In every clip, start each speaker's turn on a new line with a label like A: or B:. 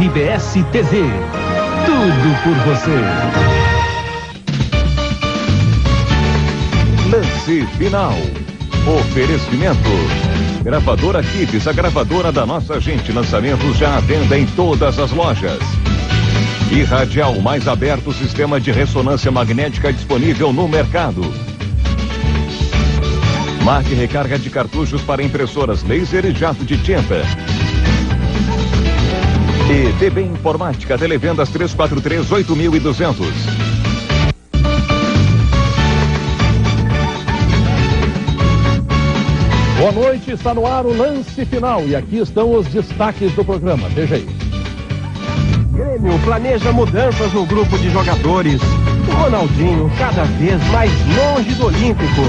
A: RBS TV. Tudo por você.
B: Lance final. Oferecimento. Gravadora Kids, a gravadora da nossa gente. Lançamentos já à venda em todas as lojas. E Radial, mais aberto sistema de ressonância magnética disponível no mercado. Marque recarga de cartuchos para impressoras laser e jato de tinta. E DB Informática, televendas 343-8200.
C: Boa noite, está no ar o Lance Final e aqui estão os destaques do programa. Veja aí.
D: Grêmio planeja mudanças no grupo de jogadores. O Ronaldinho cada vez mais longe do Olímpico.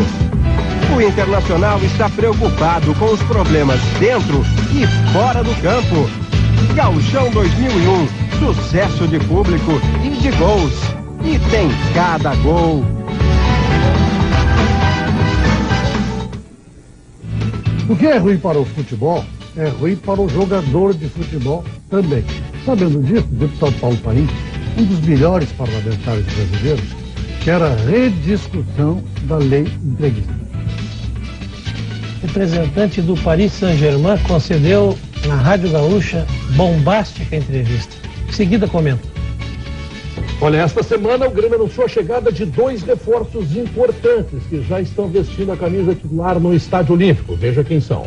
D: O Internacional está preocupado com os problemas dentro e fora do campo. Gauchão 2001, sucesso de público e de gols. E tem cada gol.
E: O que é ruim para o futebol, é ruim para o jogador de futebol também. Sabendo disso, o deputado Paulo Paim, um dos melhores parlamentares brasileiros, quer a rediscussão da lei entreguista.
F: Representante do Paris Saint-Germain concedeu na Rádio Gaúcha bombástica entrevista. Em seguida comenta.
C: Olha, esta semana o Grêmio anunciou a chegada de 2 reforços importantes que já estão vestindo a camisa titular no Estádio Olímpico. Veja quem são.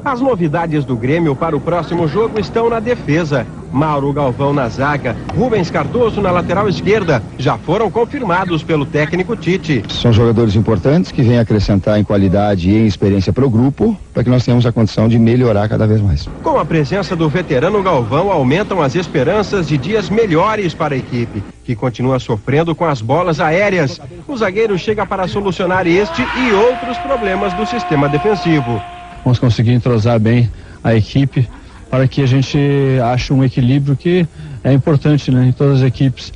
D: As novidades do Grêmio para o próximo jogo estão na defesa. Mauro Galvão na zaga, Rubens Cardoso na lateral esquerda, já foram confirmados pelo técnico Tite.
G: São jogadores importantes que vêm acrescentar em qualidade e em experiência para o grupo, para que nós tenhamos a condição de melhorar cada vez mais.
D: Com a presença do veterano Galvão, aumentam as esperanças de dias melhores para a equipe, que continua sofrendo com as bolas aéreas. O zagueiro chega para solucionar este e outros problemas do sistema defensivo.
H: Vamos conseguir entrosar bem a equipe para que a gente ache um equilíbrio que é importante, né, em todas as equipes.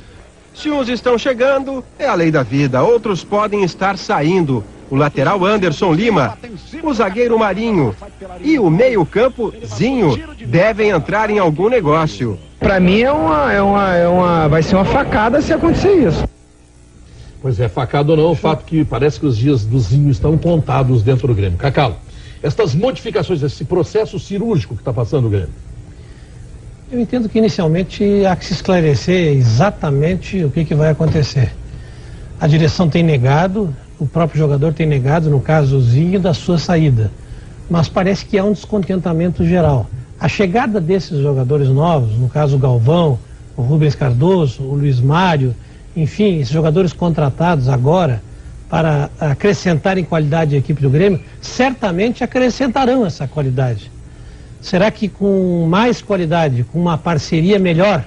D: Se uns estão chegando, é a lei da vida, outros podem estar saindo. O lateral Anderson Lima, o zagueiro Marinho e o meio-campo Zinho devem entrar em algum negócio.
I: Para mim vai ser uma facada se acontecer isso.
C: Pois é, facada ou não, o fato que parece que os dias do Zinho estão contados dentro do Grêmio. Cacalo, estas modificações, esse processo cirúrgico que está passando o Grêmio.
F: Eu entendo que inicialmente há que se esclarecer exatamente o que vai acontecer. A direção tem negado, o próprio jogador tem negado, no caso o Zinho, da sua saída. Mas parece que há um descontentamento geral. A chegada desses jogadores novos, no caso o Galvão, o Rubens Cardoso, o Luiz Mário, enfim, esses jogadores contratados agora para acrescentar em qualidade a equipe do Grêmio, certamente acrescentarão essa qualidade. Será que com mais qualidade, com uma parceria melhor,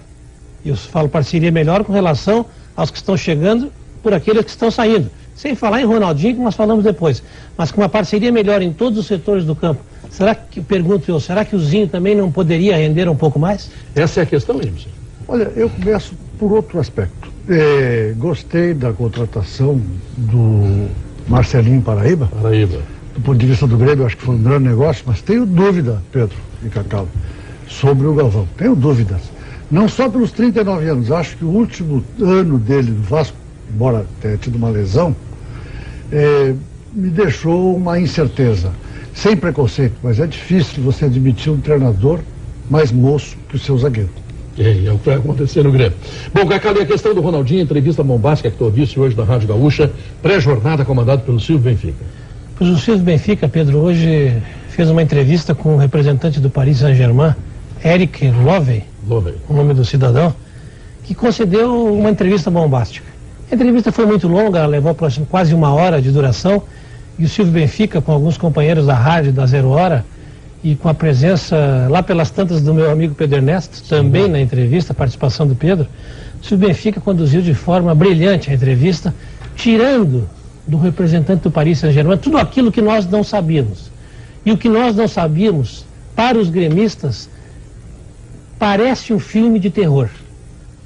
F: eu falo parceria melhor com relação aos que estão chegando por aqueles que estão saindo, sem falar em Ronaldinho, que nós falamos depois, mas com uma parceria melhor em todos os setores do campo, será que, pergunto eu, será que o Zinho também não poderia render um pouco mais?
C: Essa é a questão, Edson.
E: Olha, eu começo por outro aspecto. Gostei da contratação do Marcelinho Paraíba. Do ponto de vista do Grêmio, acho que foi um grande negócio, mas tenho dúvida, Pedro e Cacau, sobre o Galvão. Tenho dúvidas. Não só pelos 39 anos, acho que o último ano dele no Vasco, embora tenha tido uma lesão, me deixou uma incerteza. Sem preconceito, mas é difícil você admitir um treinador mais moço que o seu zagueiro.
C: É o que vai acontecer no Grêmio. Bom, Cacau, e a questão do Ronaldinho, entrevista bombástica que tu ouviste hoje na Rádio Gaúcha, pré-jornada comandado pelo Silvio Benfica.
F: Pois o Silvio Benfica, Pedro, hoje fez uma entrevista com o representante do Paris Saint-Germain, Eric Lovey, o nome do cidadão, que concedeu uma entrevista bombástica. A entrevista foi muito longa, ela levou quase 1 hora de duração, e o Silvio Benfica, com alguns companheiros da rádio da Zero Hora, e com a presença lá pelas tantas do meu amigo Pedro Ernesto, também na entrevista, a participação do Pedro, o Silvio Benfica conduziu de forma brilhante a entrevista, tirando do representante do Paris Saint-Germain tudo aquilo que nós não sabíamos. E o que nós não sabíamos, para os gremistas, parece um filme de terror.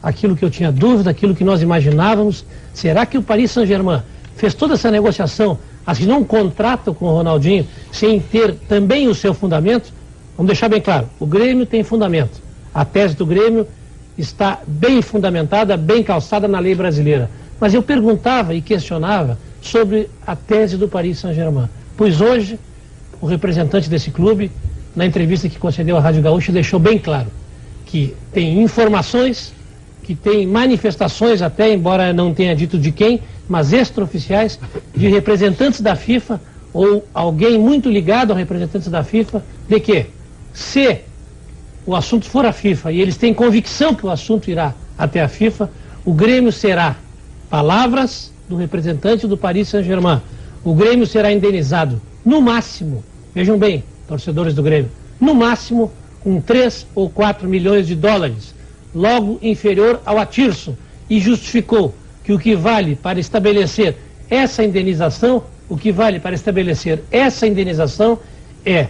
F: Aquilo que eu tinha dúvida, aquilo que nós imaginávamos, será que o Paris Saint-Germain fez toda essa negociação as que não contratam com o Ronaldinho sem ter também o seu fundamento, vamos deixar bem claro, o Grêmio tem fundamento. A tese do Grêmio está bem fundamentada, bem calçada na lei brasileira. Mas eu perguntava e questionava sobre a tese do Paris Saint-Germain, pois hoje o representante desse clube, na entrevista que concedeu à Rádio Gaúcha, deixou bem claro que tem informações, que tem manifestações, até embora não tenha dito de quem, mas extraoficiais, de representantes da FIFA ou alguém muito ligado a representantes da FIFA, de que se o assunto for a FIFA e eles têm convicção que o assunto irá até a FIFA, o Grêmio será, palavras do representante do Paris Saint-Germain, o Grêmio será indenizado no máximo, vejam bem, torcedores do Grêmio, no máximo com 3 ou 4 milhões de dólares, logo inferior ao Atirson, e justificou que o que vale para estabelecer essa indenização, é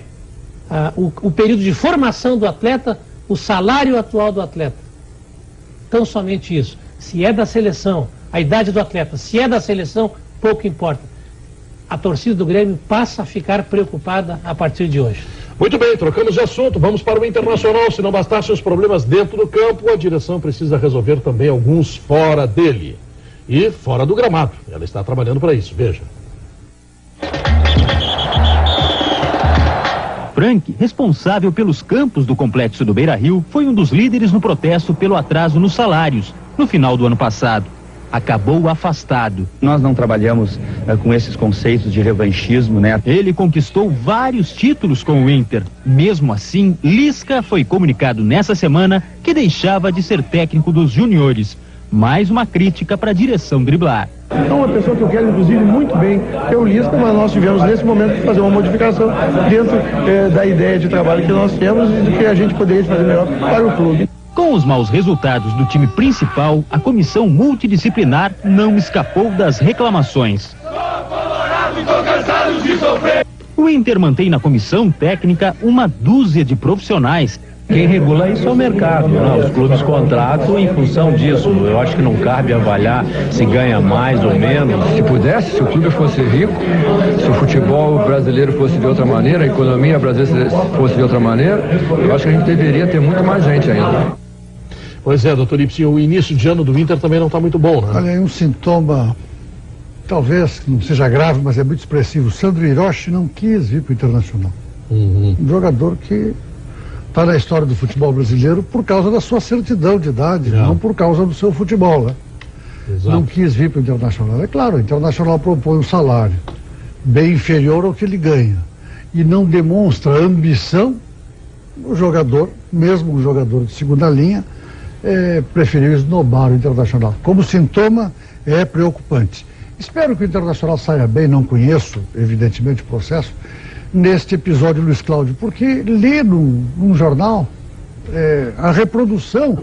F: o período de formação do atleta, o salário atual do atleta. Tão somente isso. Se é da seleção, a idade do atleta, se é da seleção, pouco importa. A torcida do Grêmio passa a ficar preocupada a partir de hoje.
C: Muito bem, trocamos de assunto, vamos para o Internacional. Se não bastassem os problemas dentro do campo, a direção precisa resolver também alguns fora dele e fora do gramado. Ela está trabalhando para isso, veja.
J: Frank, responsável pelos campos do complexo do Beira-Rio, foi um dos líderes no protesto pelo atraso nos salários, no final do ano passado. Acabou afastado.
G: Nós não trabalhamos com esses conceitos de revanchismo, né?
J: Ele conquistou vários títulos com o Inter. Mesmo assim, Lisca foi comunicado nessa semana que deixava de ser técnico dos juniores. Mais uma crítica para a direção driblar.
K: É uma pessoa que eu quero, inclusive, muito bem, que é o Lisca, mas nós tivemos, nesse momento, que fazer uma modificação dentro da ideia de trabalho que nós temos e do que a gente poderia fazer melhor para o clube.
J: Com os maus resultados do time principal, a comissão multidisciplinar não escapou das reclamações. O Inter mantém na comissão técnica uma dúzia de profissionais.
L: Quem regula isso é o mercado, né? Os clubes contratam em função disso. Eu acho que não cabe avaliar se ganha mais ou menos.
M: Se pudesse, se o clube fosse rico, se o futebol brasileiro fosse de outra maneira, a economia brasileira fosse de outra maneira, eu acho que a gente deveria ter muito mais gente ainda.
C: Pois é, doutor Ipsinho, o início de ano do Inter também não está muito bom, né?
E: Olha, é um sintoma, talvez não seja grave, mas é muito expressivo. O Sandro Hiroshi não quis vir para o Internacional. Um jogador que está na história do futebol brasileiro por causa da sua certidão de idade, não por causa do seu futebol, né? Exato. Não quis vir para o Internacional. É claro, o Internacional propõe um salário bem inferior ao que ele ganha e não demonstra ambição. O jogador, mesmo um jogador de segunda linha, preferiu esnobar o Internacional. Como sintoma, é preocupante. Espero que o Internacional saia bem, não conheço, evidentemente, o processo, neste episódio, Luiz Cláudio, porque lê num jornal a reprodução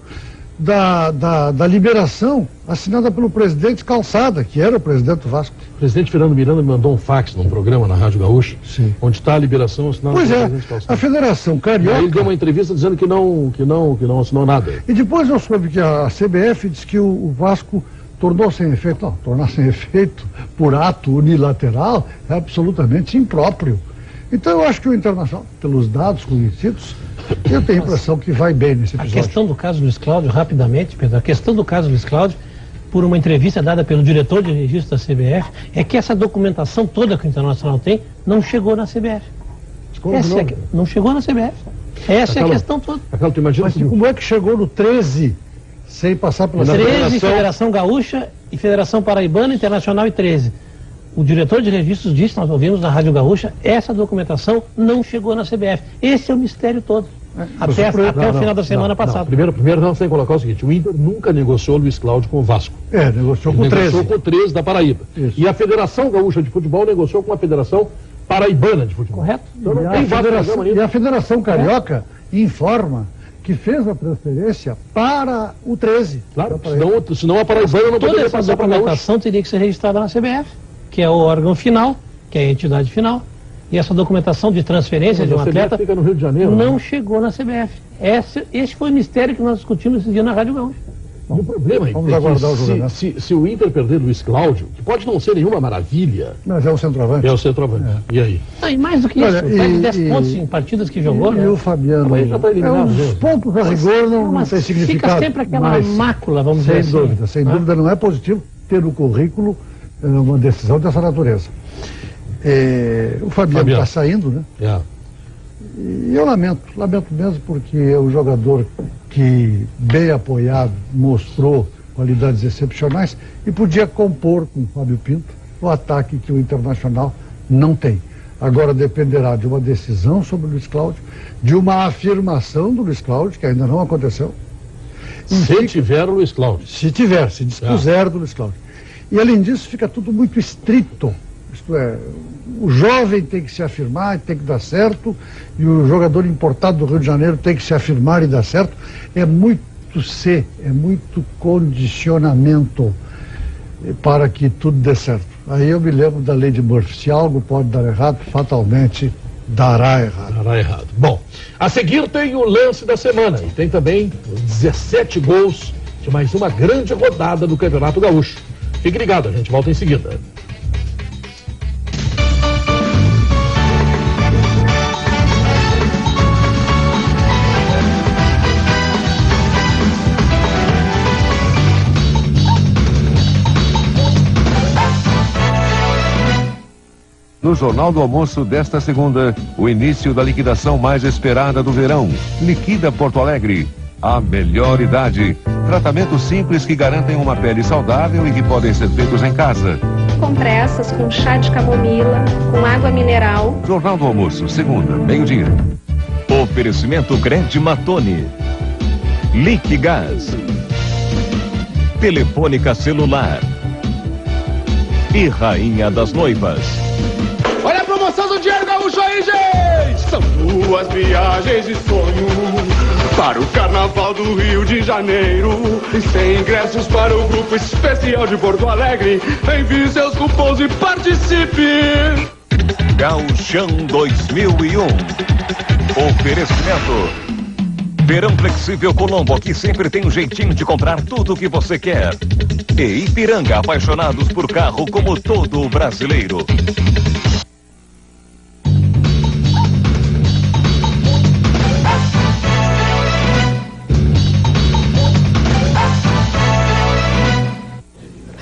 E: da liberação assinada pelo presidente Calçada, que era o presidente do Vasco.
C: O presidente Fernando Miranda me mandou um fax num programa na Rádio Gaúcha, onde está a liberação assinada pelo presidente Calçada.
E: A Federação Carioca...
C: Aí ele deu uma entrevista dizendo que não assinou nada.
E: E depois eu soube que a CBF disse que o Vasco tornou sem efeito. Não, tornar sem efeito por ato unilateral é absolutamente impróprio. Então eu acho que o Internacional, pelos dados conhecidos, eu tenho a impressão que vai bem nesse episódio.
F: A questão do caso Luiz Cláudio, rapidamente, Pedro, a questão do caso Luiz Cláudio, por uma entrevista dada pelo diretor de registro da CBF, é que essa documentação toda que o Internacional tem não chegou na CBF. Não chegou na CBF. Essa é a questão toda.
C: Tu imagina
E: mas como é que chegou no 13 sem passar pela
F: 13, Federação Gaúcha e Federação Paraibana, Internacional e 13. O diretor de registros disse, nós ouvimos na Rádio Gaúcha, essa documentação não chegou na CBF. Esse é o mistério todo. Até o final da semana passada.
C: Primeiro não, tem que colocar o seguinte: o Inter nunca negociou o Luiz Cláudio com o Vasco.
E: Negociou com o 13.
C: Negociou com o 13 da Paraíba. Isso. E a Federação Gaúcha de Futebol negociou com a Federação Paraibana de Futebol.
F: Correto.
C: Então,
E: e a Federação Carioca informa que fez a transferência para o 13.
C: Claro, senão a Paraibana não poderia passar para a Gaúcha.
F: Toda essa documentação teria que ser registrada na CBF, que é o órgão final, que é a entidade final. E essa documentação de transferência de um atleta
C: fica no Rio de Janeiro,
F: não chegou na CBF. Esse foi o mistério que nós discutimos esse dia na Rádio Gaúcha.
C: O problema é
E: vamos aguardar o
C: que
E: jogador.
C: se o Inter perder o Luiz Cláudio, que pode não ser nenhuma maravilha...
E: Mas é o centroavante.
C: É o centroavante. E aí?
F: E mais do que isso, mais de 10 pontos em partidas que jogou.
E: E o Fabiano...
C: Já tá eliminado,
E: os pontos a rigor não tem significado.
F: Fica sempre aquela mácula, vamos dizer assim.
E: Sem dúvida, não é positivo ter no currículo uma decisão dessa natureza. O Fabiano está saindo, né? E eu lamento mesmo, porque é um jogador que, bem apoiado, mostrou qualidades excepcionais e podia compor com o Fábio Pinto o ataque que o Internacional não tem. Agora dependerá de uma decisão sobre o Luiz Cláudio, de uma afirmação do Luiz Cláudio, que ainda não aconteceu.
C: Se tiver o Luiz Cláudio.
E: Se dispuser do Luiz Cláudio. E além disso, fica tudo muito estrito. Isto é, o jovem tem que se afirmar, tem que dar certo, e o jogador importado do Rio de Janeiro tem que se afirmar e dar certo. É muito condicionamento para que tudo dê certo. Aí eu me lembro da lei de Murphy. Se algo pode dar errado, fatalmente dará errado.
C: Bom, a seguir tem o lance da semana e tem também 17 gols de mais uma grande rodada do Campeonato Gaúcho. Fique ligado, a gente volta em seguida.
B: No Jornal do Almoço desta segunda, o início da liquidação mais esperada do verão. Liquida Porto Alegre. A melhor idade. Tratamentos simples que garantem uma pele saudável e que podem ser feitos em casa.
N: Compressas com chá de camomila, com água mineral.
B: Jornal do Almoço, segunda, meio-dia. Oferecimento Grande Matone. Liquigás. Telefônica celular. E Rainha das Noivas.
O: Olha a promoção do Dinheiro Gaúcho aí, gente! São 2 viagens de sonho para o Carnaval do Rio de Janeiro e 100 ingressos para o Grupo Especial de Porto Alegre. Envie seus cupons e participe!
B: Gauchão 2001. Oferecimento Verão Flexível Colombo, que sempre tem um jeitinho de comprar tudo o que você quer. E Ipiranga, apaixonados por carro como todo brasileiro.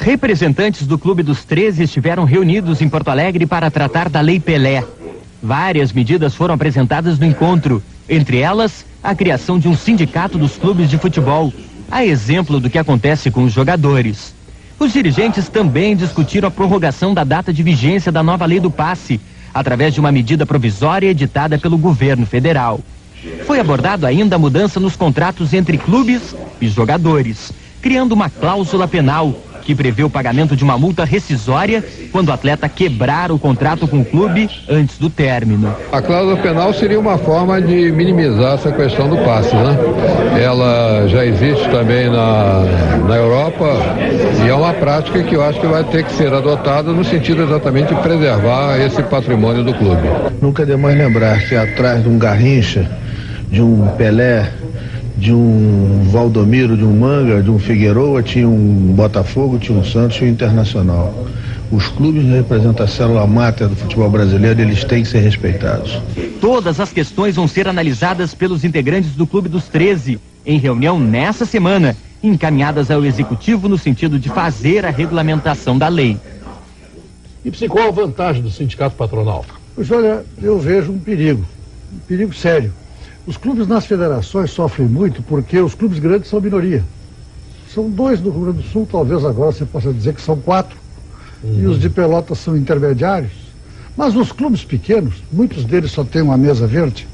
P: Representantes do Clube dos 13 estiveram reunidos em Porto Alegre para tratar da Lei Pelé. Várias medidas foram apresentadas no encontro, entre elas, a criação de um sindicato dos clubes de futebol, a exemplo do que acontece com os jogadores. Os dirigentes também discutiram a prorrogação da data de vigência da nova Lei do Passe, através de uma medida provisória editada pelo governo federal. Foi abordado ainda a mudança nos contratos entre clubes e jogadores, criando uma cláusula penal que prevê o pagamento de uma multa rescisória quando o atleta quebrar o contrato com o clube antes do término.
M: A cláusula penal seria uma forma de minimizar essa questão do passe, né? Ela já existe também na Europa e é uma prática que eu acho que vai ter que ser adotada no sentido exatamente de preservar esse patrimônio do clube.
Q: Nunca demais lembrar que atrás de um Garrincha, de um Pelé, de um Valdomiro, de um Manga, de um Figueroa, tinha um Botafogo, tinha um Santos e um Internacional. Os clubes representam a célula máter do futebol brasileiro, eles têm que ser respeitados.
P: Todas as questões vão ser analisadas pelos integrantes do Clube dos 13, em reunião nessa semana, encaminhadas ao Executivo no sentido de fazer a regulamentação da lei.
C: E qual a vantagem do sindicato patronal?
E: Pois olha, eu vejo um perigo sério. Os clubes nas federações sofrem muito porque os clubes grandes são minoria. São 2 no Rio Grande do Sul, talvez agora você possa dizer que são 4. E os de Pelotas são intermediários. Mas os clubes pequenos, muitos deles só têm uma mesa verde,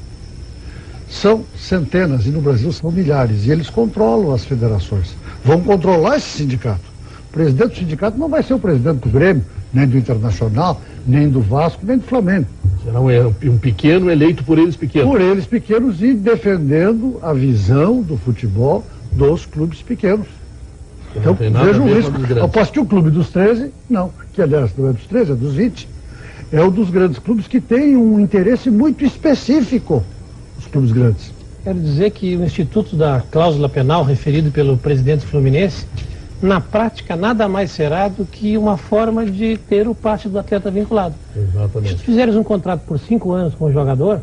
E: são centenas e no Brasil são milhares. E eles controlam as federações. Vão controlar esse sindicato. O presidente do sindicato não vai ser o presidente do Grêmio, nem do Internacional, nem do Vasco, nem do Flamengo.
C: Será um pequeno eleito por eles pequenos.
E: Por eles pequenos e defendendo a visão do futebol dos clubes pequenos. Então, vejo um risco. Aposto que o clube dos 13, não, que aliás não é dos 13, é dos 20, é um dos grandes clubes que tem um interesse muito específico, os clubes grandes.
F: Quero dizer que o Instituto da Cláusula Penal, referido pelo presidente Fluminense, na prática nada mais será do que uma forma de ter o passe do atleta vinculado.
C: Exatamente.
F: Se fizeres um contrato por 5 anos com o jogador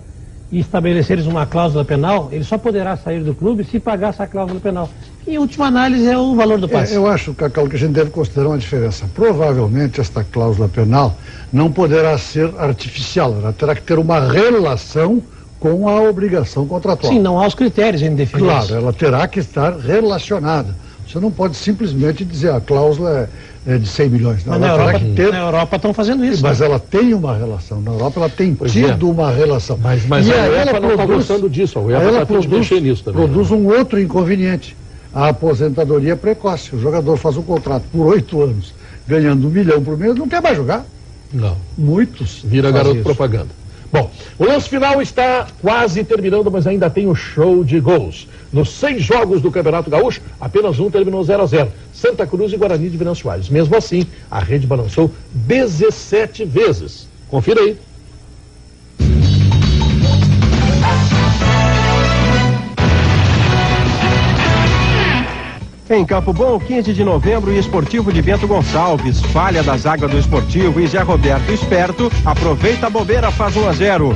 F: e estabeleceres uma cláusula penal, ele só poderá sair do clube se pagar essa cláusula penal. E, em última análise, é o valor do passe.
E: Eu acho, Cacau, que a gente deve considerar uma diferença. Provavelmente esta cláusula penal não poderá ser artificial, ela terá que ter uma relação com a obrigação contratual.
F: Sim, não há os critérios em definir.
E: Claro, ela terá que estar relacionada. Você não pode simplesmente dizer a cláusula é de 100 milhões.
F: Mas na Europa estão fazendo isso.
E: Mas ela tem uma relação. Na Europa ela tem tido uma relação.
C: Mas a UEFA não está gostando disso. A UEFA está mexer nisso também.
E: Produz um outro inconveniente. A aposentadoria precoce. O jogador faz um contrato por 8 anos, ganhando 1 milhão por mês, não quer mais jogar.
C: Não.
E: Muitos.
C: Vira garoto propaganda. Bom, o lance final está quase terminando, mas ainda tem um show de gols. Nos 6 jogos do Campeonato Gaúcho, apenas um terminou 0-0. Santa Cruz e Guarani de Venâncio Aires. Mesmo assim, a rede balançou 17 vezes. Confira aí.
D: Em Campo Bom, 15 de novembro e Esportivo de Bento Gonçalves. Falha da zaga do Esportivo e Zé Roberto esperto aproveita a bobeira, faz 1-0.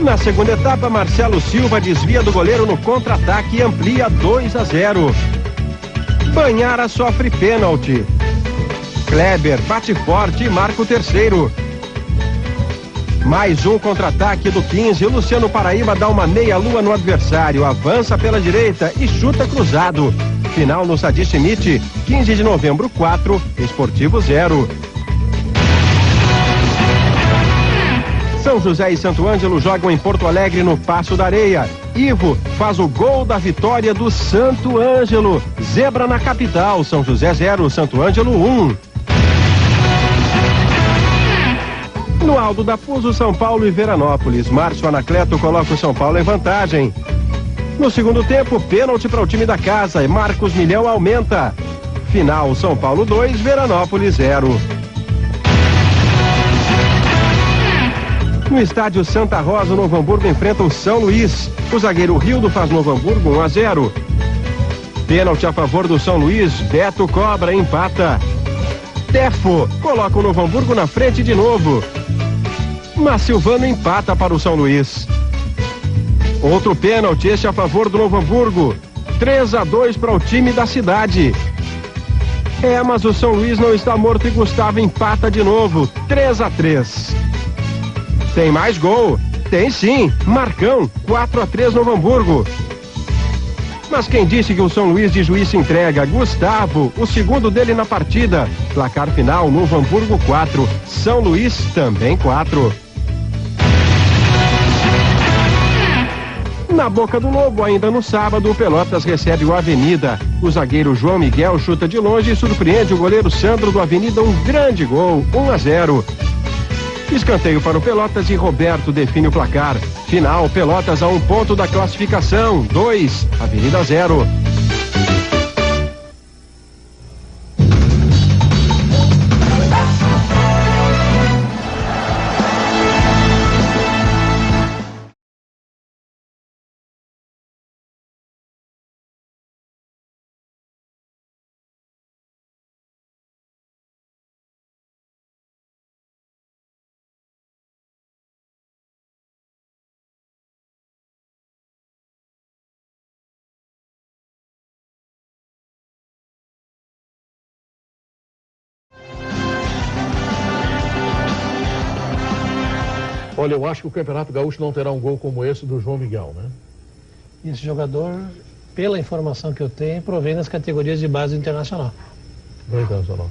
D: Na segunda etapa, Marcelo Silva desvia do goleiro no contra-ataque e amplia 2-0. Banhara sofre pênalti. Kleber bate forte e marca o terceiro. Mais um contra-ataque do 15. Luciano Paraíba dá uma meia-lua no adversário, avança pela direita e chuta cruzado. Final no Sadi Schmidt, 15 de novembro 4, Esportivo 0. São José e Santo Ângelo jogam em Porto Alegre no Passo da Areia. Ivo faz o gol da vitória do Santo Ângelo. Zebra na capital, São José 0, Santo Ângelo 1. No Aldo da Fuso, São Paulo e Veranópolis. Márcio Anacleto coloca o São Paulo em vantagem. No segundo tempo, pênalti para o time da casa e Marcos Milhão aumenta. Final, São Paulo 2, Veranópolis 0. No estádio Santa Rosa, o Novo Hamburgo enfrenta o São Luís. O zagueiro Rildo faz Novo Hamburgo 1-0. Pênalti a favor do São Luís, Beto cobra, empata. Tefo coloca o Novo Hamburgo na frente de novo. Mas Silvano empata para o São Luís. Outro pênalti, este a favor do Novo Hamburgo. 3-2 para o time da cidade. Mas o São Luís não está morto e Gustavo empata de novo. 3-3. Tem mais gol? Tem sim. Marcão, 4-3 Novo Hamburgo. Mas quem disse que o São Luís de Juiz se entrega? Gustavo, o segundo dele na partida. Placar final, Novo Hamburgo 4, São Luís também 4. Na Boca do Lobo, ainda no sábado, o Pelotas recebe o Avenida. O zagueiro João Miguel chuta de longe e surpreende o goleiro Sandro do Avenida, um grande gol, 1-0. Escanteio para o Pelotas e Roberto define o placar. Final, Pelotas a 1 ponto da classificação, 2, Avenida 0.
C: Olha, eu acho que o Campeonato Gaúcho não terá um gol como esse do João Miguel, né?
F: Esse jogador, pela informação que eu tenho, provém das categorias de base internacional.
C: Internacional.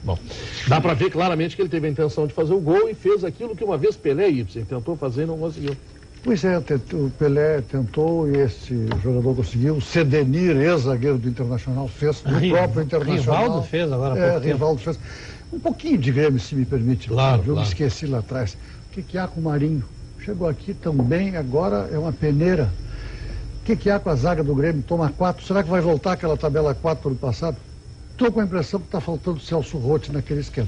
C: Bom, dá para ver claramente que ele teve a intenção de fazer o gol e fez aquilo que uma vez Pelé Ibsen tentou fazer e não conseguiu.
E: Pois é, o Pelé tentou e esse jogador conseguiu. O Sedenir, ex-zagueiro do Internacional, fez no próprio Internacional.
F: Rivaldo fez agora há pouco tempo.
E: Rivaldo fez. Um pouquinho de Grêmio, se me permite.
C: Claro,
E: eu me esqueci lá atrás. O que há com o Marinho? Chegou aqui também, agora é uma peneira. O que há com a zaga do Grêmio? Toma 4. Será que vai voltar aquela tabela 4 do ano passado? Estou com a impressão que está faltando o Celso Roth naquele esquema.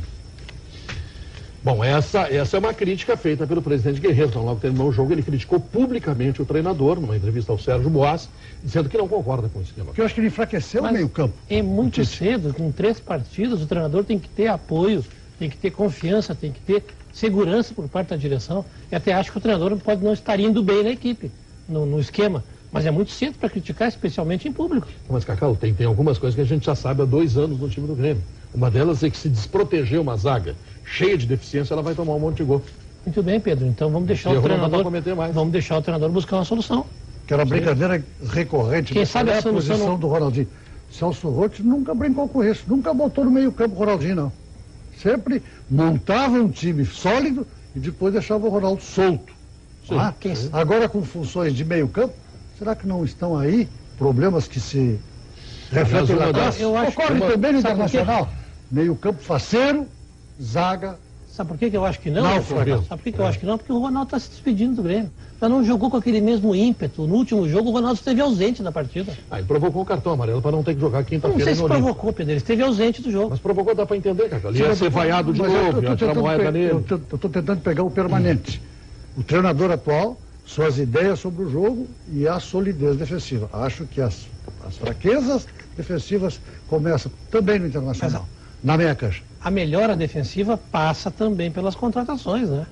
C: Bom, essa é uma crítica feita pelo presidente Guerreiro. Então, logo que terminou o jogo, ele criticou publicamente o treinador, numa entrevista ao Sérgio Boas, dizendo que não concorda com o esquema.
E: Porque eu acho que ele enfraqueceu o meio-campo.
F: É muito cedo, com 3 partidas, o treinador tem que ter apoio, tem que ter confiança, tem que ter segurança por parte da direção. E até acho que o treinador pode não estar indo bem na equipe, no esquema. Mas é muito cedo para criticar, especialmente em público.
C: Mas, Cacau, tem algumas coisas que a gente já sabe há 2 anos no time do Grêmio. Uma delas é que se desproteger uma zaga cheia de deficiência, ela vai tomar um monte de gol.
F: Muito bem, Pedro. Então vamos deixar o treinador. Vamos deixar o treinador buscar uma solução.
E: Que era uma brincadeira recorrente.
F: Quem sabe a solução
E: posição do Ronaldinho. Celso Roth nunca brincou com isso, nunca botou no meio-campo o Ronaldinho, não. Sempre montava um time sólido e depois deixava o Ronaldo solto. Ah, agora com funções de meio-campo, será que não estão aí problemas que se refletem lá atrás? Ocorre também no Internacional. Meio-campo faceiro, zaga.
F: Sabe por que eu acho que não? Sabe por que eu acho que não? Porque o Ronaldo está se despedindo do Grêmio. Já não jogou com aquele mesmo ímpeto. No último jogo, o Ronaldo esteve ausente da partida.
C: Ele provocou o cartão amarelo para não ter que jogar quinta-feira.
F: Não sei se provocou, Pedro. Ele esteve ausente do jogo.
C: Mas provocou, dá para entender, cara. Ele ia ser vaiado de novo, ia tirar moeda nele.
E: Eu estou tentando pegar o permanente. O treinador atual, suas ideias sobre o jogo e a solidez defensiva. Acho que as fraquezas defensivas começam também no Internacional, na meia cancha.
F: A melhora defensiva passa também pelas contratações, né?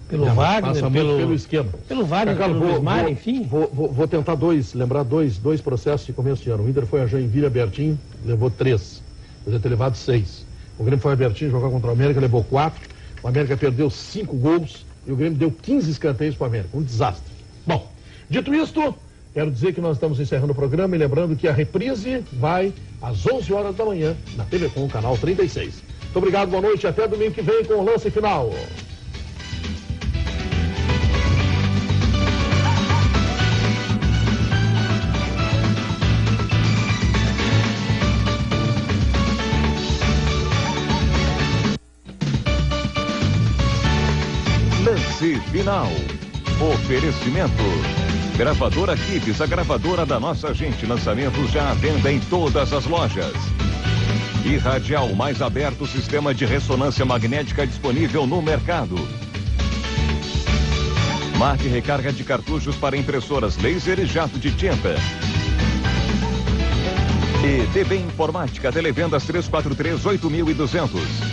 F: Pelo Wagner,
C: pelo esquema.
F: Pelo Wagner, pelo Luiz Mário, enfim.
C: Vou tentar lembrar dois processos de começo de ano. O Inter foi a Joinville, Bertin, levou 3. Podia ter levado 6. O Grêmio foi a Bertin jogar contra o América, levou 4. O América perdeu 5 gols e o Grêmio deu 15 escanteios para o América. Um desastre. Bom, dito isto, quero dizer que nós estamos encerrando o programa e lembrando que a reprise vai às 11 horas da manhã na TV Com, canal 36. Muito obrigado, boa noite, até domingo que vem com o lance final.
B: Lance final. Oferecimento. Gravadora Kids, a gravadora da nossa gente. Lançamentos já à venda em todas as lojas. E Radial, mais aberto, sistema de ressonância magnética disponível no mercado. Marque recarga de cartuchos para impressoras laser e jato de tinta. E DB Informática, televendas 343-8200.